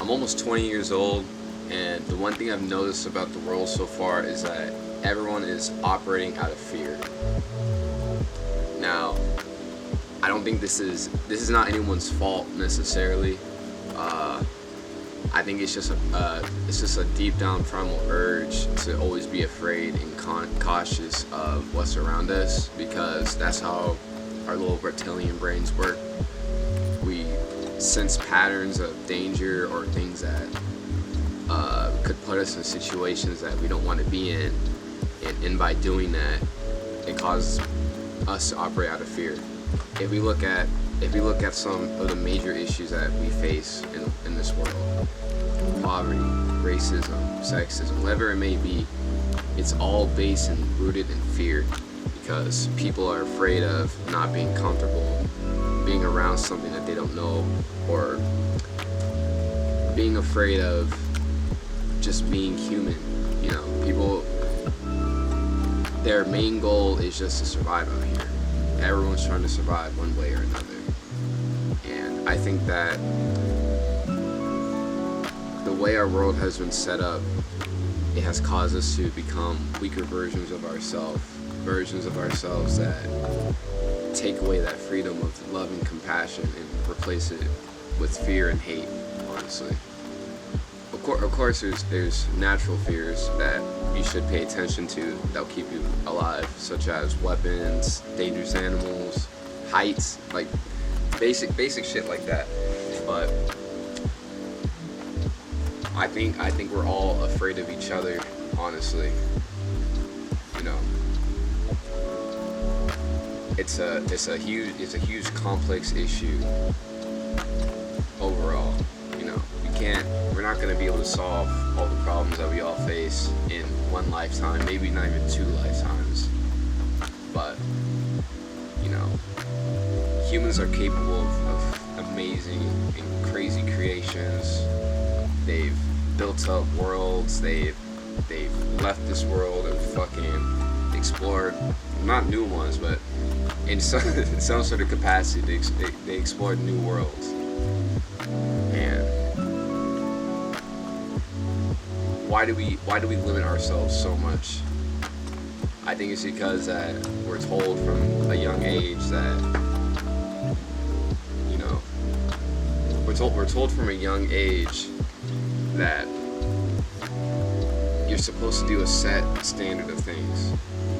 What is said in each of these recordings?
I'm almost 20 years old, and the one thing I've noticed about the world so far is that everyone is operating out of fear. Now, I don't think this is not anyone's fault necessarily. I think it's just a deep down primal urge to always be afraid and cautious of what's around us, because that's how our little reptilian brains work. We sense patterns of danger or things that could put us in situations that we don't want to be in, and by doing that, it causes us to operate out of fear. If we look at some of the major issues that we face in this world, poverty, racism, sexism, whatever it may be, it's all based and rooted in fear, because people are afraid of not being comfortable, being around something that they don't know, or being afraid of just being human. You know, people, their main goal is just to survive out here. Everyone's trying to survive one way or another. And I think that the way our world has been set up, it has caused us to become weaker versions of ourselves that take away that freedom of love and compassion and replace it with fear and hate, honestly. Of course, there's natural fears that you should pay attention to that'll keep you alive, such as weapons, dangerous animals, heights, like basic shit like that. But I think we're all afraid of each other, honestly. You know, it's a huge complex issue overall. You know, we're not gonna be able to solve all the problems that we all face in one lifetime, maybe not even 2 lifetimes. But you know, humans are capable of amazing and crazy creations. They've built up worlds. They've left this world and fucking explored, not new ones, but in some sort of capacity, they explored new worlds. And why do we limit ourselves so much? I think it's because that we're told from a young age that, you know, we're told from a young age that you're supposed to do a set standard of things,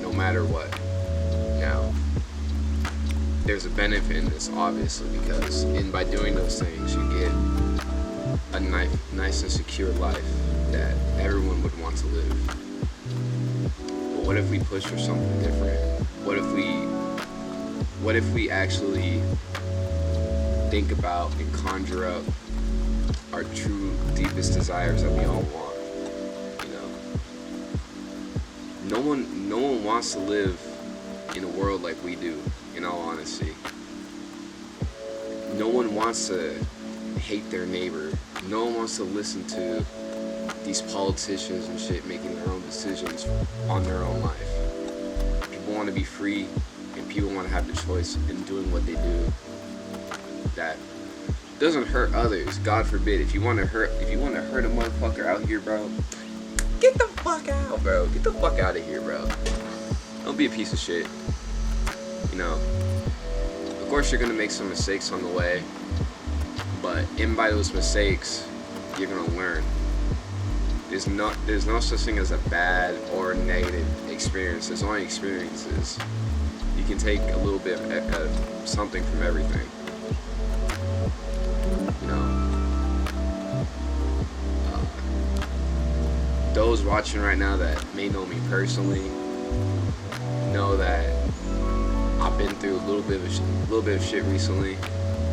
no matter what. Now, there's a benefit in this, obviously, because by doing those things, you get a nice and secure life that everyone would want to live. But what if we push for something different? What if we actually think about and conjure up our true deepest desires that we all want? You know, no one wants to live in a world like we do, in all honesty. No one wants to hate their neighbor. No one wants to listen to these politicians and shit making their own decisions on their own life. People want to be free, and people want to have the choice in doing what they do that doesn't hurt others. God forbid. If you want to hurt a motherfucker out here, bro, get the fuck out, bro. Get the fuck out of here, bro. Don't be a piece of shit. You know, of course you're gonna make some mistakes on the way, but in by those mistakes, you're gonna learn. There's no such thing as a bad or negative experience. There's only experiences. You can take a little bit of something from everything. You know, those watching right now that may know me personally know that I've been through a little bit of shit recently,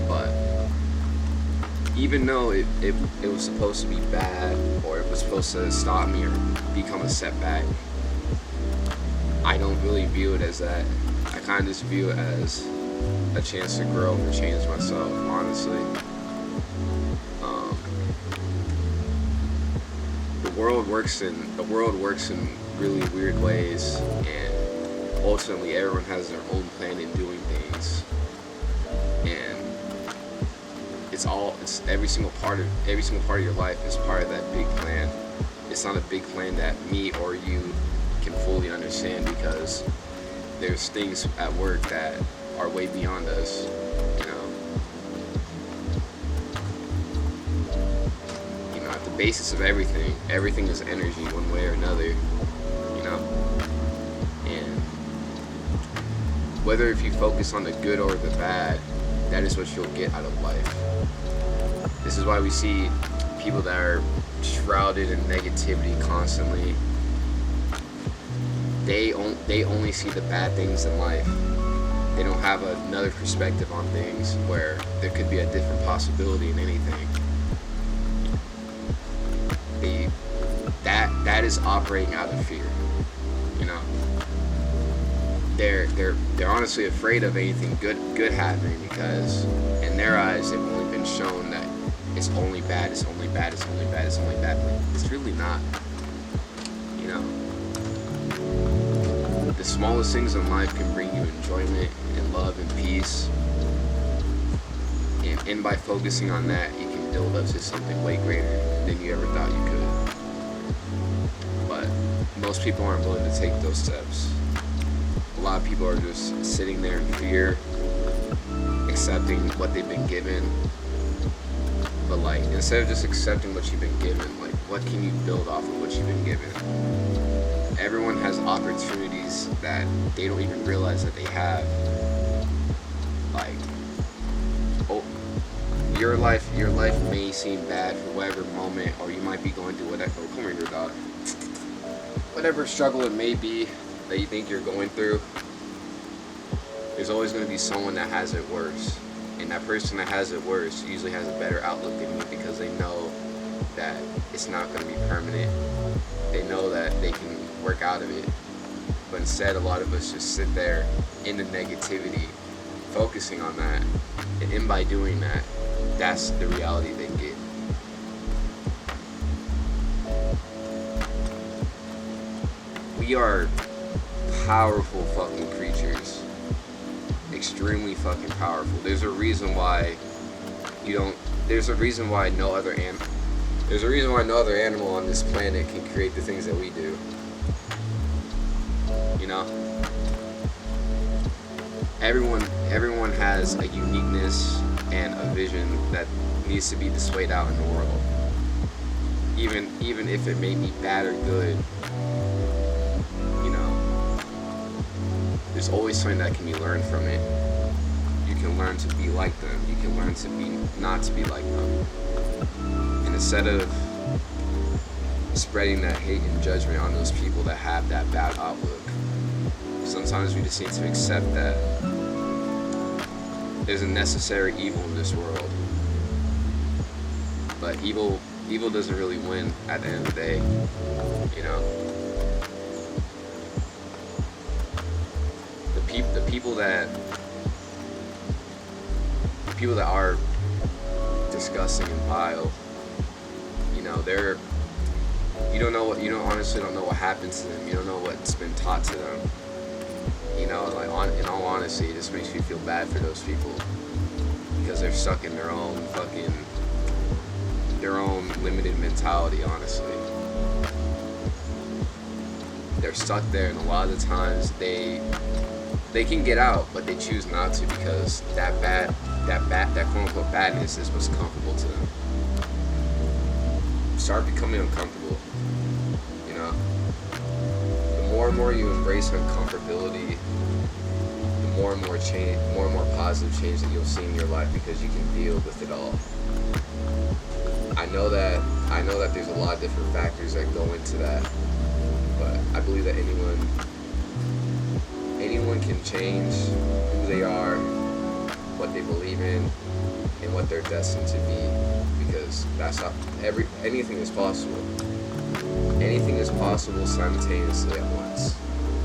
but even though it was supposed to be bad, or it was supposed to stop me or become a setback, I don't really view it as that. I kind of just view it as a chance to grow and change myself, honestly. The world works in really weird ways, and ultimately everyone has their own plan in doing things. And it's every single part of your life is part of that big plan. It's not a big plan that me or you can fully understand, because there's things at work that are way beyond us, you know. You know, at the basis of everything is energy one way or another, you know. And whether if you focus on the good or the bad, that is what you'll get out of life. This is why we see people that are shrouded in negativity constantly. They only see the bad things in life. They don't have another perspective on things where there could be a different possibility in anything. That is operating out of fear. You know, they're honestly afraid of anything good happening, because in their eyes they've only been shown that it's only bad, it's only bad, it's only bad, it's only bad. It's really not. You know, the smallest things in life can bring you enjoyment and love and peace. And by focusing on that, you can build up to something way greater than you ever thought you could. But most people aren't willing to take those steps. A lot of people are just sitting there in fear, accepting what they've been given. But like, instead of just accepting what you've been given, like, what can you build off of what you've been given? Everyone has opportunities that they don't even realize that they have. Like, your life may seem bad for whatever moment, or you might be going through whatever. Oh, come here, your dog. Whatever struggle it may be that you think you're going through, there's always going to be someone that has it worse. And that person that has it worse usually has a better outlook than you, because they know that it's not going to be permanent. They know that they can work out of it. But instead, a lot of us just sit there in the negativity, focusing on that. And by doing that, that's the reality they get. We are powerful fucking creatures. Extremely fucking powerful. There's a reason why no other animal on this planet can create the things that we do. You know? Everyone has a uniqueness and a vision that needs to be displayed out in the world. Even if it may be bad or good, you know, there's always something that can be learned from it. You can learn to be like them. You can learn to be not to be like them. And instead of spreading that hate and judgment on those people that have that bad outlook, sometimes we just need to accept that there's a necessary evil in this world. But evil doesn't really win at the end of the day, you know. The people that are disgusting and vile, you know, honestly don't know what happened to them. You don't know what's been taught to them. You know, like, in all honesty, it just makes me feel bad for those people, because they're stuck in their own limited mentality, honestly. They're stuck there, and a lot of the times they can get out, but they choose not to, because that quote-unquote badness is what's comfortable to them. Start becoming uncomfortable, you know? The more and more you embrace uncomfortability, the more and more positive change that you'll see in your life, because you can deal with it all. I know that there's a lot of different factors that go into that, but I believe that anyone can change who they are, what they believe in, and what they're destined to be, because that's how anything is possible. Anything is possible simultaneously at once.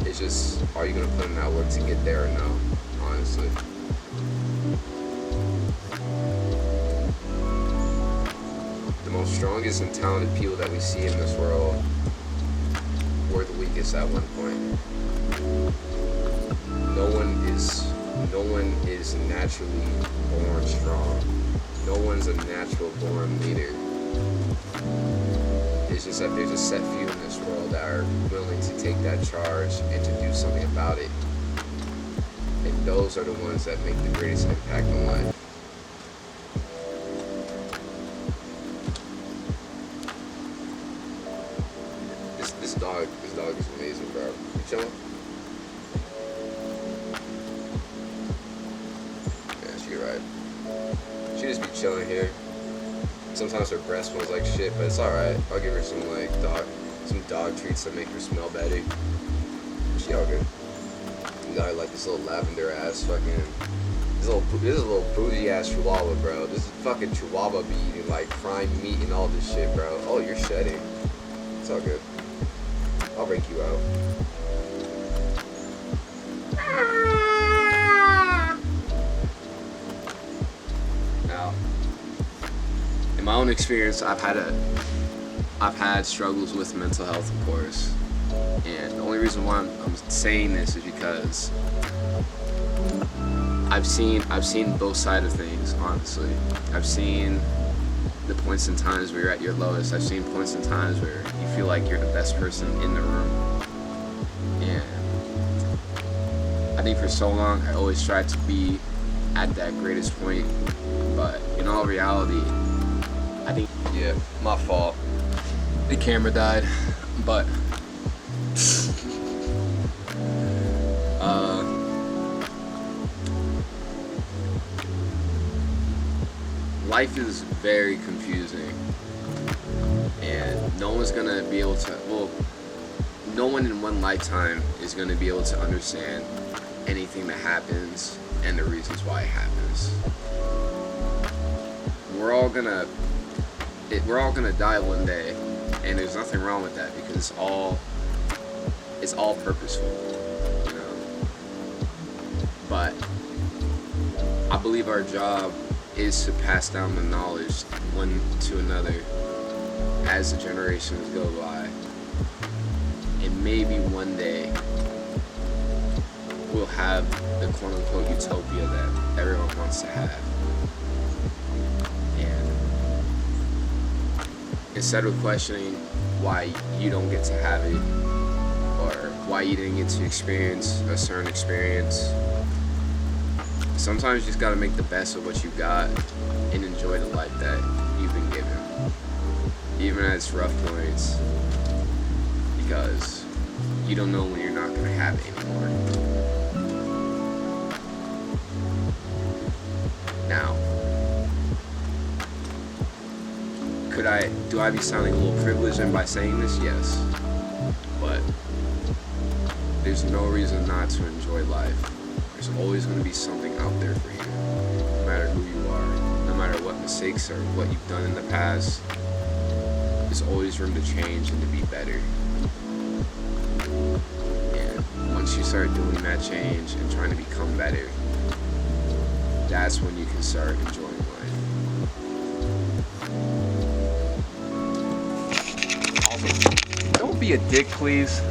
It's just, are you going to put in that work to get there or no, honestly. The most strongest and talented people that we see in this world were the weakest at one point. No one is no one is naturally born strong. No one's a natural born leader. It's just that there's a set few in this world that are willing to take that charge and to do something about it. And those are the ones that make the greatest impact on life. This dog is amazing, bro. You chilling? Yeah, she right. She just be chilling here. Sometimes her breath smells like shit, but it's alright. I'll give her some dog treats that make her smell better. She all good. You got her like this little lavender ass fucking. This is a little bougie ass chihuahua, bro. This is fucking chihuahua be eating like prime meat and all this shit, bro. Oh, you're shedding. It's all good. I'll break you out. Now, in my own experience, I've had struggles with mental health, of course, and the only reason why I'm saying this is because I've seen both sides of things. Honestly, I've seen the points in times where you're at your lowest. I've seen points in times where you feel like you're the best person in the room. And I think for so long I always tried to be at that greatest point. But in all reality, I think, yeah, my fault. The camera died. But life is very confusing, and no one's gonna be able to, well, no one in one lifetime is gonna be able to understand anything that happens and the reasons why it happens. We're all gonna die one day, and there's nothing wrong with that because it's all purposeful, you know. But I believe our job is to pass down the knowledge one to another as the generations go by. And maybe one day we'll have the quote-unquote utopia that everyone wants to have. And instead of questioning why you don't get to have it or why you didn't get to experience a certain experience, sometimes you just gotta make the best of what you got and enjoy the life that you've been given, even at its rough points, because you don't know when you're not gonna have it anymore. Now, do I be sounding a little privileged and by saying this? Yes, but there's no reason not to enjoy life. There's always going to be something out there for you, no matter who you are, no matter what mistakes or what you've done in the past. There's always room to change and to be better. And once you start doing that change and trying to become better, that's when you can start enjoying life. Also, don't be a dick, please.